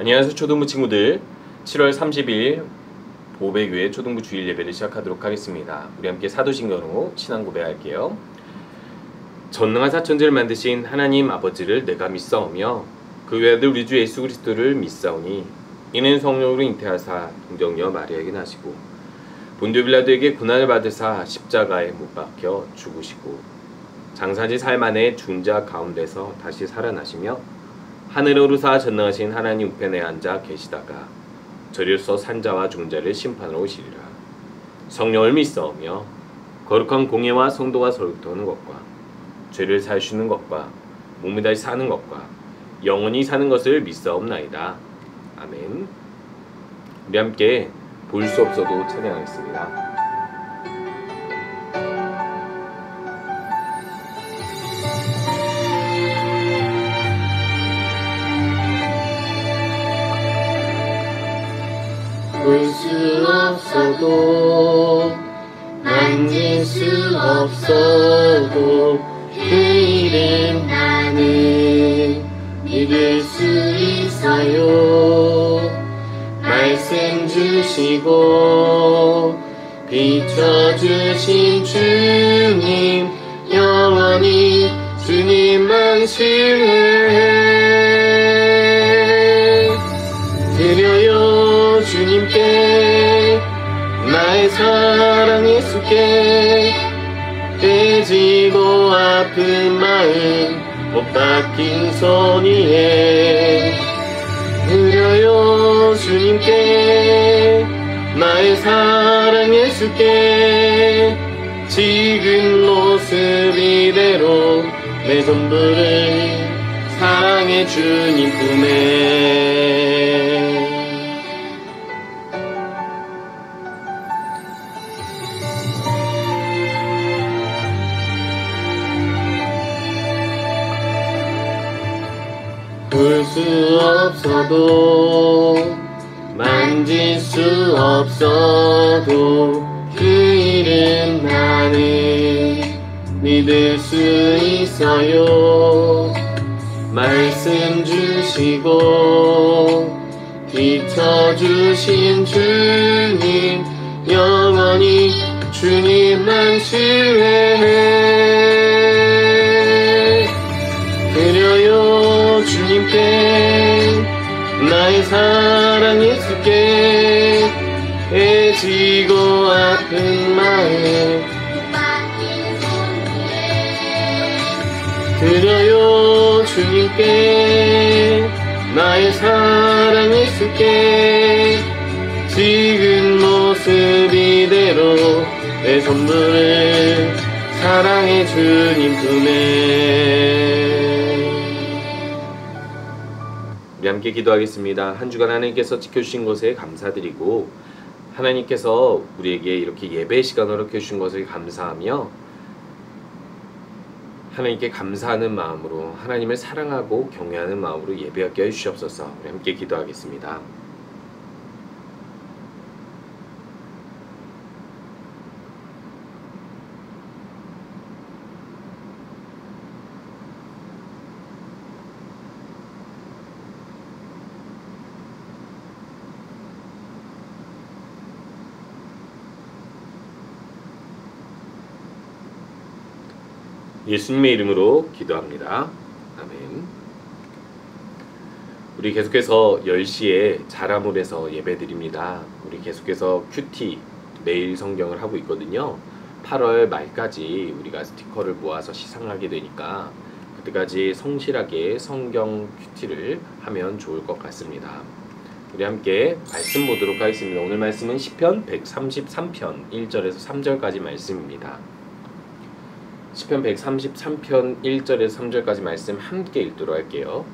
안녕하세요 초등부 친구들. 7월 30일 보배교회 초등부 주일 예배를 시작하도록 하겠습니다. 우리 함께 사도신경으로 신앙 고백할게요. 전능한 사천지를 만드신 하나님 아버지를 내가 믿사오며 그 외아들 우리 주 예수 그리스도를 믿사오니 이는 성령으로 잉태하사 동정녀 마리아에게 나시고 본디오 빌라도에게 고난을 받으사 십자가에 못 박혀 죽으시고 장사지 삶 안에 죽은 자 가운데서 다시 살아나시며 하늘에 오르사 전능하신 하나님 우편에 앉아 계시다가 저리로서 산자와 죽은 자를 심판하러 오시리라. 성령을 믿사오며 거룩한 공예와 성도가 서로토하는 것과 죄를 사하시는 것과 몸이 다시 사는 것과 영원히 사는 것을 믿사옵나이다. 아멘. 우리 함께 볼 수 없어도 찬양하겠습니다. 볼 수 없어도 만질 수 없어도 그 이름 나는 믿을 수 있어요. 말씀 주시고 비춰주신 주님 영원히 주님만 신뢰해 드려요 주님께 나의 사랑 예수께 깨지고 아픈 마음 못 닦인 손 위에 드려요 주님께 나의 사랑 예수께 지금 모습 이대로 내 전부를 사랑의 주님 품에 볼 수 없어도 만질 수 없어도 그 이름 나는 믿을 수 있어요. 말씀 주시고 비춰주신 주님 영원히 주님만 신뢰해 드려요 주님께 나의 사랑 예수께 애지고 아픈 마음 드려요 주님께 나의 사랑 예수께 지금 모습 이대로 내 전부를 사랑의 주님 품에 우리 함께 기도하겠습니다. 한 주간 하나님께서 지켜주신 것에 감사드리고 하나님께서 우리에게 이렇게 예배 시간을 허락해주신 것을 감사하며 하나님께 감사하는 마음으로 하나님을 사랑하고 경외하는 마음으로 예배하게 해주시옵소서. 우리 함께 기도하겠습니다. 예수님의 이름으로 기도합니다. 아멘. 우리 계속해서 10시에 자라몰에서 예배드립니다. 우리 계속해서 큐티 매일 성경을 하고 있거든요. 8월 말까지 우리가 스티커를 모아서 시상하게 되니까 그때까지 성실하게 성경 큐티를 하면 좋을 것 같습니다. 우리 함께 말씀 보도록 하겠습니다. 오늘 말씀은 시편 133편 1절에서 3절까지 말씀입니다. 시편 133편 1절에서 3절까지 말씀 함께 읽도록 할게요.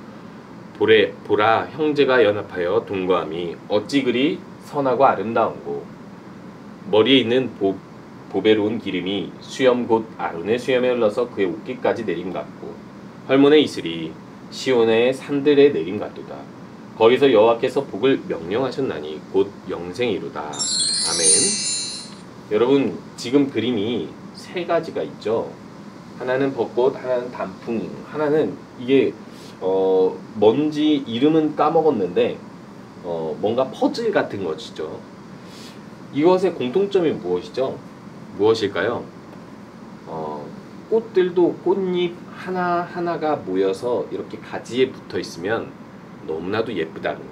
보라 형제가 연합하여 동거함이 어찌 그리 선하고 아름다운고 머리에 있는 보배로운 기름이 수염 곧 아론의 수염에 흘러서 그의 옷깃까지 내림 같고 헐몬의 이슬이 시온의 산들에 내림 같도다. 거기서 여호와께서 복을 명령하셨나니 곧 영생이로다. 아멘. 여러분 지금 그림이 세 가지가 있죠. 하나는 벚꽃, 하나는 단풍, 하나는 이게 뭔지 이름은 까먹었는데 뭔가 퍼즐 같은 것이죠. 이것의 공통점이 무엇일까요? 꽃들도 꽃잎 하나하나가 모여서 이렇게 가지에 붙어 있으면 너무나도 예쁘다는 거.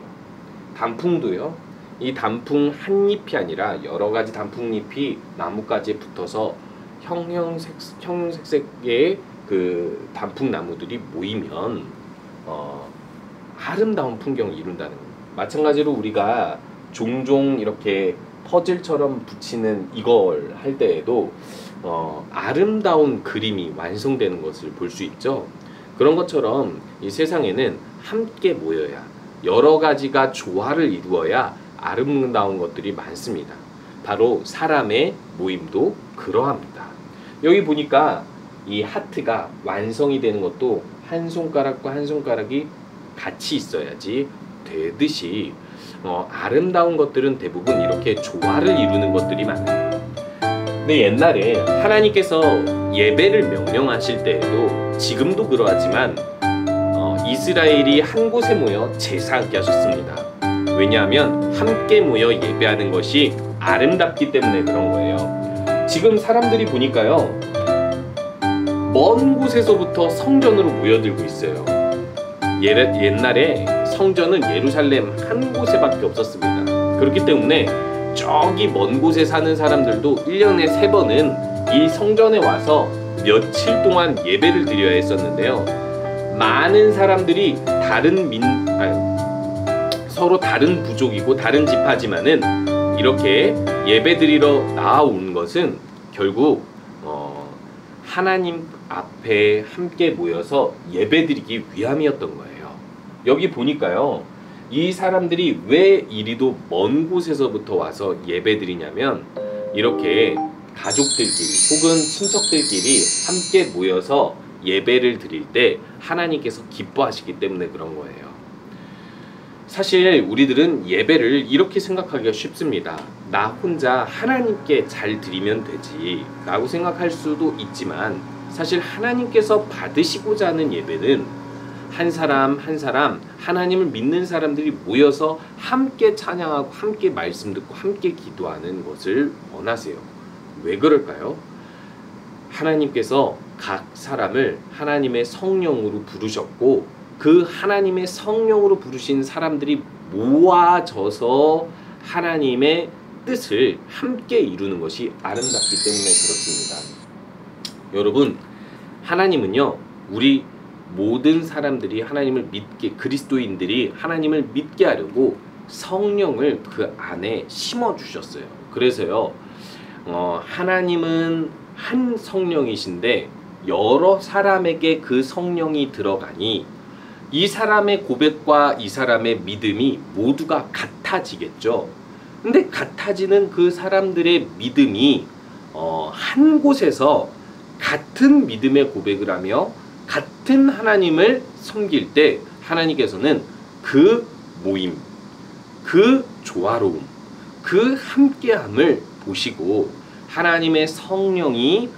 단풍도요. 이 단풍 한 잎이 아니라 여러 가지 단풍잎이 나뭇가지에 붙어서 형형색색의 그 단풍나무들이 모이면 아름다운 풍경을 이룬다는 겁니다. 마찬가지로 우리가 종종 이렇게 퍼즐처럼 붙이는 이걸 할 때에도 아름다운 그림이 완성되는 것을 볼 수 있죠. 그런 것처럼 이 세상에는 함께 모여야, 여러 가지가 조화를 이루어야 아름다운 것들이 많습니다. 바로 사람의 모임도 그러합니다. 여기 보니까 이 하트가 완성이 되는 것도 한 손가락과 한 손가락이 같이 있어야지 되듯이 아름다운 것들은 대부분 이렇게 조화를 이루는 것들이 많아요. 근데 옛날에 하나님께서 예배를 명령하실 때에도 지금도 그러하지만 이스라엘이 한 곳에 모여 제사하게 하셨습니다. 왜냐하면 함께 모여 예배하는 것이 아름답기 때문에 그런 거예요. 지금 사람들이 보니까요, 먼 곳에서부터 성전으로 모여들고 있어요. 옛날에 성전은 예루살렘 한 곳에밖에 없었습니다. 그렇기 때문에 저기 먼 곳에 사는 사람들도 1년에 3번은 이 성전에 와서 며칠 동안 예배를 드려야 했었는데요. 많은 사람들이 서로 다른 부족이고 다른 지파지만은 이렇게 예배 드리러 나아온 것은 결국 하나님 앞에 함께 모여서 예배 드리기 위함이었던 거예요. 여기 보니까요, 이 사람들이 왜 이리도 먼 곳에서부터 와서 예배 드리냐면 이렇게 가족들끼리 혹은 친척들끼리 함께 모여서 예배를 드릴 때 하나님께서 기뻐하시기 때문에 그런 거예요. 사실 우리들은 예배를 이렇게 생각하기가 쉽습니다. 나 혼자 하나님께 잘 드리면 되지 라고 생각할 수도 있지만, 사실 하나님께서 받으시고자 하는 예배는 한 사람 한 사람 하나님을 믿는 사람들이 모여서 함께 찬양하고 함께 말씀 듣고 함께 기도하는 것을 원하세요. 왜 그럴까요? 하나님께서 각 사람을 하나님의 성령으로 부르셨고, 그 하나님의 성령으로 부르신 사람들이 모아져서 하나님의 뜻을 함께 이루는 것이 아름답기 때문에 그렇습니다. 여러분, 하나님은요, 우리 모든 사람들이 하나님을 믿게, 그리스도인들이 하나님을 믿게 하려고 성령을 그 안에 심어주셨어요. 그래서요, 하나님은 한 성령이신데 여러 사람에게 그 성령이 들어가니 이 사람의 고백과 이 사람의 믿음이 모두가 같아지겠죠. 근데 같아지는 그 사람들의 믿음이 한 곳에서 같은 믿음의 고백을 하며 같은 하나님을 섬길 때 하나님께서는 그 모임, 그 조화로움, 그 함께함을 보시고 하나님의 성령이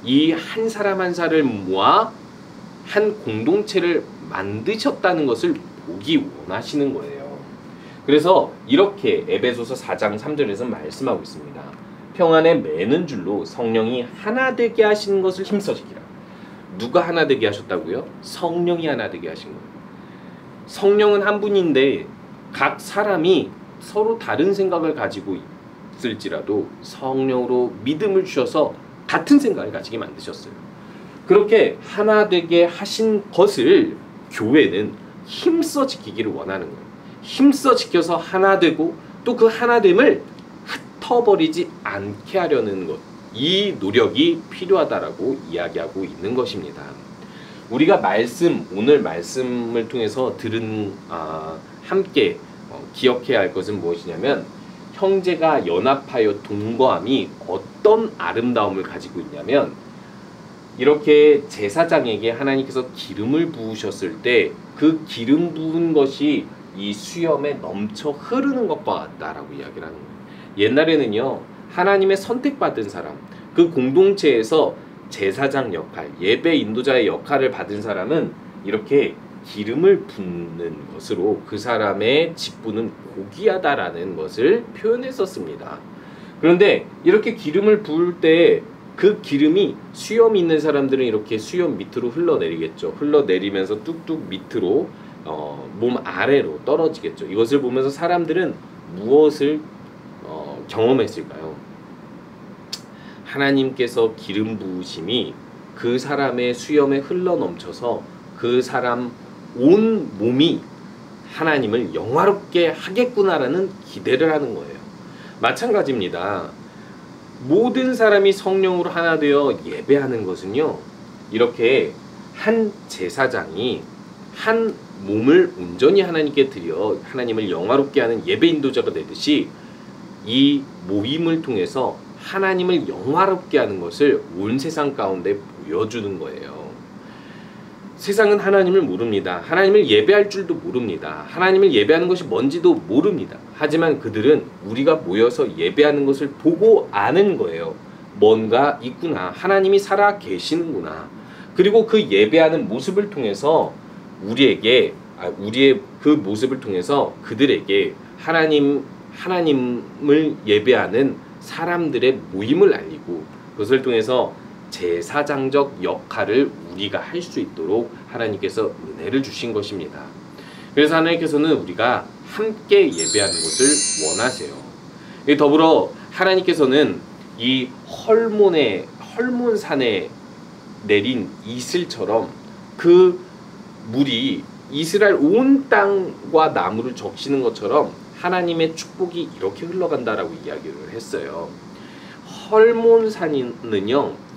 이 한 사람 한 사람을 모아 한 공동체를 만드셨다는 것을 보기 원하시는 거예요. 그래서 이렇게 에베소서 4장 3절에서 말씀하고 있습니다. 평안에 매는 줄로 성령이 하나 되게 하시는 것을 힘써지기라. 누가 하나 되게 하셨다고요? 성령이 하나 되게 하신 거예요. 성령은 한 분인데 각 사람이 서로 다른 생각을 가지고 있을지라도 성령으로 믿음을 주셔서 같은 생각을 가지게 만드셨어요. 그렇게 하나 되게 하신 것을 교회는 힘써 지키기를 원하는 거예요. 힘써 지켜서 하나 되고 또 그 하나됨을 흩어버리지 않게 하려는 것, 이 노력이 필요하다라고 이야기하고 있는 것입니다. 우리가 오늘 말씀을 통해서 들은 함께 기억해야 할 것은 무엇이냐면, 형제가 연합하여 동거함이 어떤 아름다움을 가지고 있냐면, 이렇게 제사장에게 하나님께서 기름을 부으셨을 때 그 기름 부은 것이 이 수염에 넘쳐 흐르는 것과 같다라고 이야기를 하는 거예요. 옛날에는요, 하나님의 선택받은 사람, 그 공동체에서 제사장 역할, 예배 인도자의 역할을 받은 사람은 이렇게 기름을 붓는 것으로 그 사람의 직분은 고귀하다라는 것을 표현했었습니다. 그런데 이렇게 기름을 부을 때 그 기름이 수염 있는 사람들은 이렇게 수염 밑으로 흘러내리겠죠. 흘러내리면서 뚝뚝 밑으로 몸 아래로 떨어지겠죠. 이것을 보면서 사람들은 무엇을 경험했을까요? 하나님께서 기름 부으심이 그 사람의 수염에 흘러넘쳐서 그 사람 온 몸이 하나님을 영화롭게 하겠구나라는 기대를 하는 거예요. 마찬가지입니다. 모든 사람이 성령으로 하나 되어 예배하는 것은요, 이렇게 한 제사장이 한 몸을 온전히 하나님께 드려 하나님을 영화롭게 하는 예배 인도자가 되듯이 이 모임을 통해서 하나님을 영화롭게 하는 것을 온 세상 가운데 보여주는 거예요. 세상은 하나님을 모릅니다. 하나님을 예배할 줄도 모릅니다. 하나님을 예배하는 것이 뭔지도 모릅니다. 하지만 그들은 우리가 모여서 예배하는 것을 보고 아는 거예요. 뭔가 있구나. 하나님이 살아 계시는구나. 그리고 그 예배하는 모습을 통해서 우리의 그 모습을 통해서 그들에게 하나님을 예배하는 사람들의 모임을 알리고 그것을 통해서 제사장적 역할을 우리가 할 수 있도록 하나님께서 은혜를 주신 것입니다. 그래서 하나님께서는 우리가 함께 예배하는 것을 원하세요. 더불어 하나님께서는 이 헐몬산에 내린 이슬처럼 그 물이 이스라엘 온 땅과 나무를 적시는 것처럼 하나님의 축복이 이렇게 흘러간다라고 이야기를 했어요. 헐몬산은요,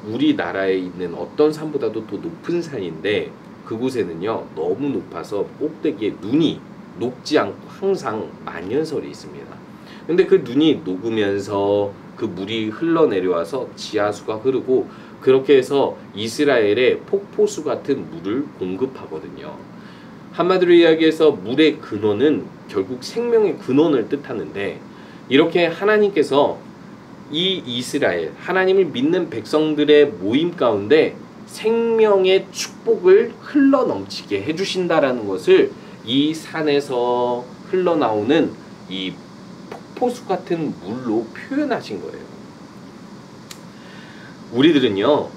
우리나라에 있는 어떤 산보다도 더 높은 산인데 그곳에는요 너무 높아서 꼭대기에 눈이 녹지 않고 항상 만연설이 있습니다. 근데 그 눈이 녹으면서 그 물이 흘러내려와서 지하수가 흐르고 그렇게 해서 이스라엘에 폭포수 같은 물을 공급하거든요. 한마디로 이야기해서 물의 근원은 결국 생명의 근원을 뜻하는데 이렇게 하나님께서 이 이스라엘 하나님을 믿는 백성들의 모임 가운데 생명의 축복을 흘러넘치게 해주신다라는 것을 이 산에서 흘러나오는 이 폭포수 같은 물로 표현하신 거예요. 우리들은요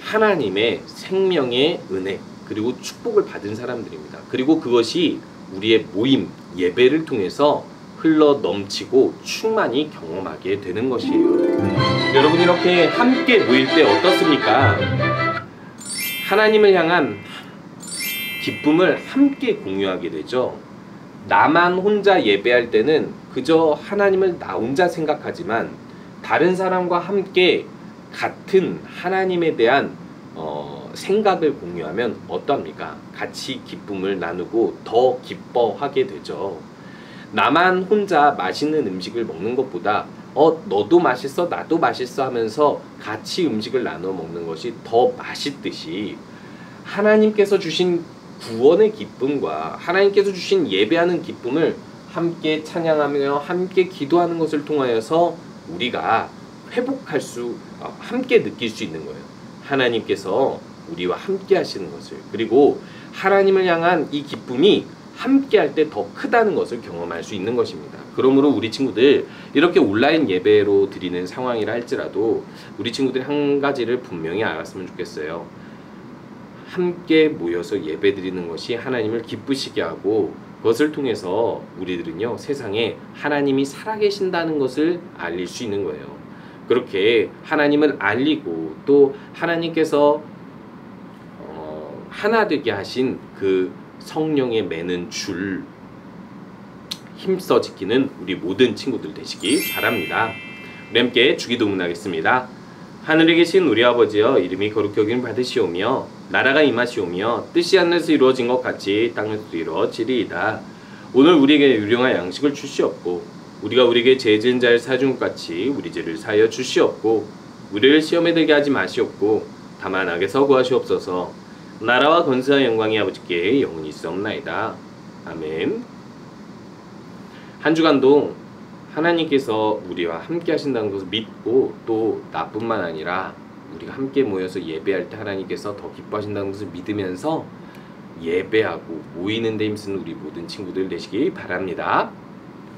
하나님의 생명의 은혜 그리고 축복을 받은 사람들입니다. 그리고 그것이 우리의 모임 예배를 통해서 흘러 넘치고 충만히 경험하게 되는 것이에요. 여러분 이렇게 함께 모일 때 어떻습니까? 하나님을 향한 기쁨을 함께 공유하게 되죠. 나만 혼자 예배할 때는 그저 하나님을 나 혼자 생각하지만 다른 사람과 함께 같은 하나님에 대한 생각을 공유하면 어떠합니까? 같이 기쁨을 나누고 더 기뻐하게 되죠. 나만 혼자 맛있는 음식을 먹는 것보다 너도 맛있어 나도 맛있어 하면서 같이 음식을 나눠 먹는 것이 더 맛있듯이 하나님께서 주신 구원의 기쁨과 하나님께서 주신 예배하는 기쁨을 함께 찬양하며 함께 기도하는 것을 통하여서 우리가 함께 느낄 수 있는 거예요. 하나님께서 우리와 함께 하시는 것을, 그리고 하나님을 향한 이 기쁨이 함께 할 때 더 크다는 것을 경험할 수 있는 것입니다. 그러므로 우리 친구들 이렇게 온라인 예배로 드리는 상황이라 할지라도 우리 친구들이 한 가지를 분명히 알았으면 좋겠어요. 함께 모여서 예배 드리는 것이 하나님을 기쁘시게 하고 그것을 통해서 우리들은요 세상에 하나님이 살아계신다는 것을 알릴 수 있는 거예요. 그렇게 하나님을 알리고 또 하나님께서 하나 되게 하신 그 성령에 매는 줄 힘써 지키는 우리 모든 친구들 되시기 바랍니다. 우리 함께 주기도문 하겠습니다. 하늘에 계신 우리 아버지여, 이름이 거룩히 여김을 받으시오며 나라가 임하시오며 뜻이 하늘에서 이루어진 것 같이 땅에서도 이루어지리이다. 오늘 우리에게 유용한 양식을 주시옵고 우리가 우리에게 죄 지은 자를 사준 것 같이 우리 죄를 사하여 주시옵고 우리를 시험에 들게 하지 마시옵고 다만 악에서 구하시옵소서. 나라와 권세와 영광이 아버지께 영원히 있사옵나이다. 아멘. 한 주간도 하나님께서 우리와 함께 하신다는 것을 믿고 또 나뿐만 아니라 우리가 함께 모여서 예배할 때 하나님께서 더 기뻐하신다는 것을 믿으면서 예배하고 모이는 데 힘쓰는 우리 모든 친구들 되시기 바랍니다.